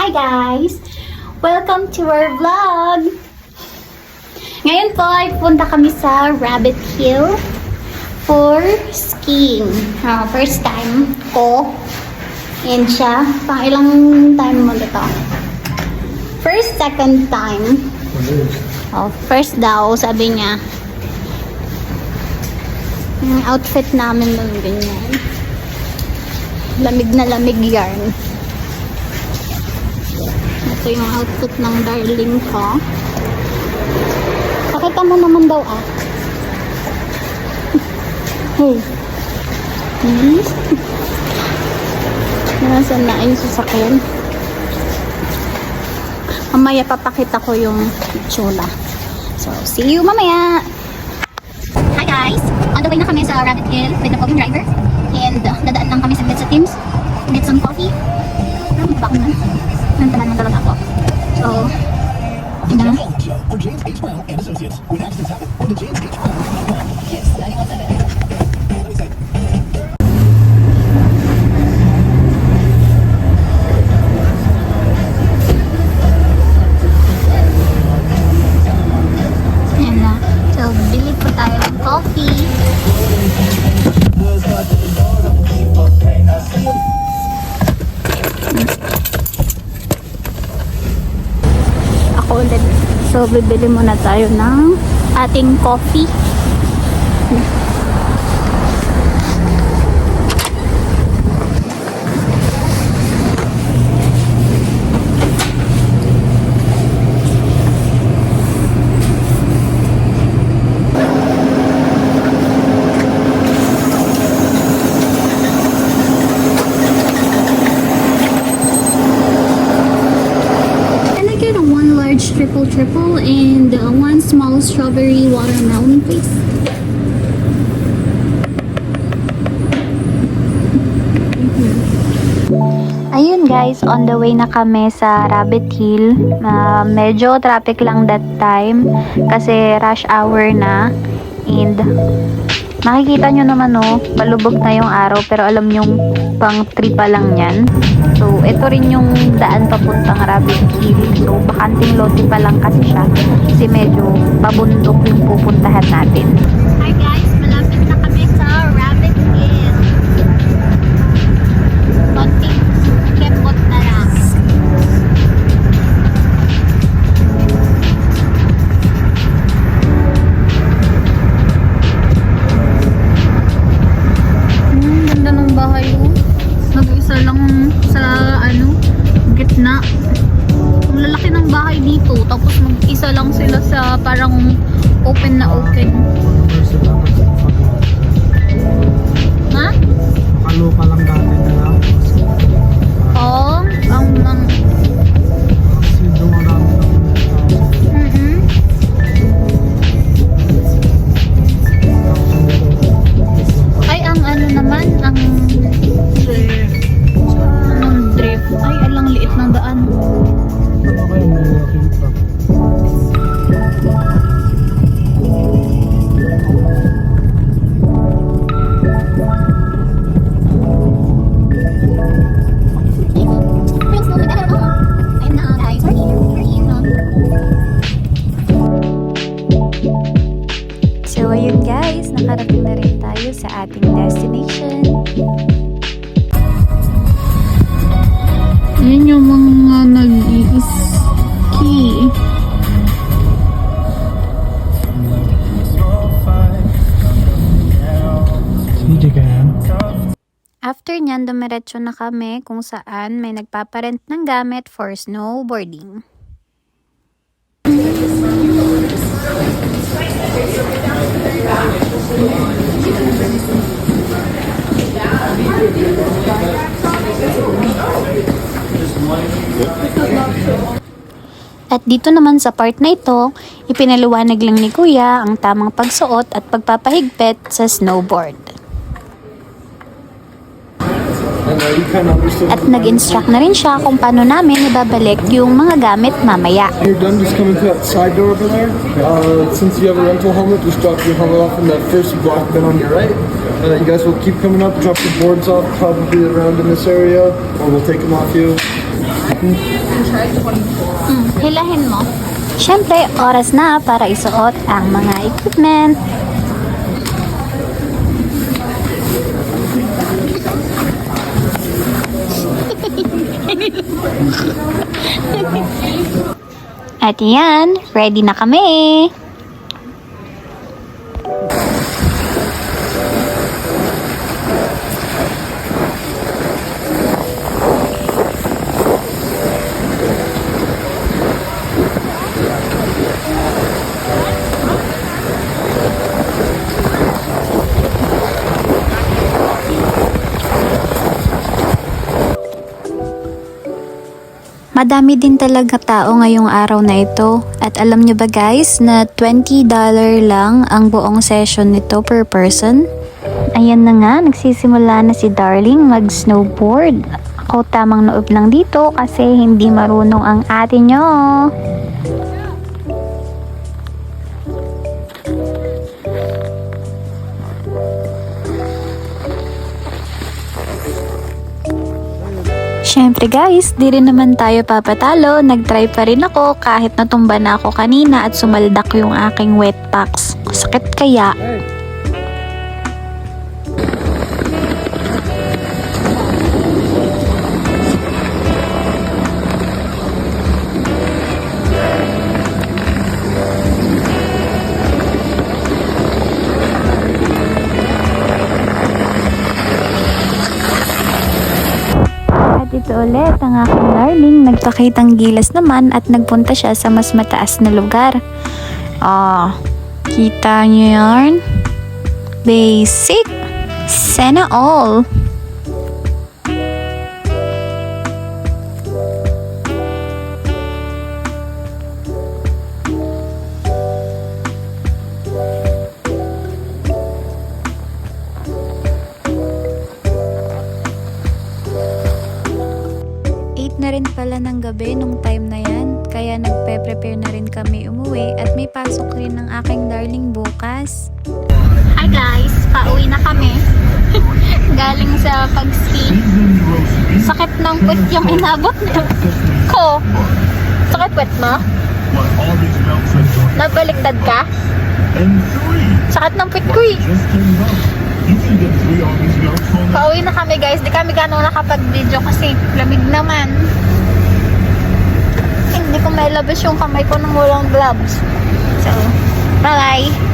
Hi guys! Welcome to our vlog! Ngayon po ay punta kami sa Rabbit Hill for skiing. First time ko. And siya, pang ilang time mo ito? First, second time. First daw, sabi niya. Yung outfit namin lang ganyan. Lamig na lamig yarn. Ito yung outfit ng darling ko. Pakita mo naman daw Hey. Please. Nasaan na yung sasakyan? Mamaya papakita ko yung itsura. So, see you mamaya! Hi guys! On the way na kami sa Rabbit Hill with the Poging driver. And dadaan lang kami saglit sa Teams. Get some coffee. Baka na. Nantalan talaga ako. So, tingnan na. Ayan na. So, bili po tayo ng coffee. Ako ulit. So, bibili muna tayo ng ating coffee. Triple and one small strawberry watermelon, please. Ayun guys, on the way na kami sa Rabbit Hill. Medyo traffic lang that time kasi rush hour na. And makikita nyo naman palubog na yung araw pero alam nyo pang 3 pa lang yan. So, ito rin yung daan papuntang Rabbit Hill. So, bakanting lote pa lang kasi siya. Kasi medyo pabundok yung pupuntahan natin. Hi guys! Malapit na kami sa Rabbit Hill. Konting kepot na lang. Ganda ng bahay mag-isa lang sa gitna. Ang lalaki ng bahay dito, tapos mag-isa lang sila sa parang open na open. Ha? Kaloka lang dati nila. Oo, ang Kasi dumarami lang. ay, ang naman, ang drift. Ay, alang liit ng daan. Ano kayo walking track? So ayun guys, nakarating na rin tayo sa ating destination. Ayan yung mga nag-i-ski. Sige ka yan. After nyan, dumiretso na kami kung saan may nagpaparent ng gamit for snowboarding. At dito naman sa part na ito, ipinaliwanag lang ni Kuya ang tamang pagsuot at pagpapahigpit sa snowboard. At nag-instruct na rin siya kung paano namin ibabalik yung mga gamit mamaya. You're done, just come into that side door over there. Since you have a rental helmet, just drop your helmet off in that first block bin on your right. You guys will keep coming up, drop the boards off, probably around in this area, or we'll take them off you. Hilahin mo. Siyempre, oras na para isuot ang mga equipment. At yan, ready na kami. Madami din talaga tao ngayong araw na ito. At alam nyo ba guys na $20 lang ang buong session nito per person? Ayan na nga, nagsisimula na si Darling mag-snowboard. Ako tamang noob lang dito kasi hindi marunong ang ate nyo. Siyempre guys, di rin naman tayo papatalo. Nag-try pa rin ako kahit natumba na ako kanina at sumaldak yung aking wet packs. Sakit kaya? Ito ulit ang aking Darling, nagpakitang gilas naman at nagpunta siya sa mas mataas na lugar. Kita niyo yan? Basic! Sana all! Na rin pala ng gabi nung time na yan, kaya nagpe-prepare na rin kami umuwi at may pasok rin ng aking Darling bukas. Hi guys, pauwi na kami. Galing sa pag-ski. Sakit ng puwet yung inabot ko. Sakit puwet mo? Nabaliktad ka? Sakit ng puwet ko eh. Pauwi na kami guys. Di kami gano'ng nakapag-video kasi lamig naman. Hindi ko may labas yung kamay ko nang walang gloves. So, bye-bye!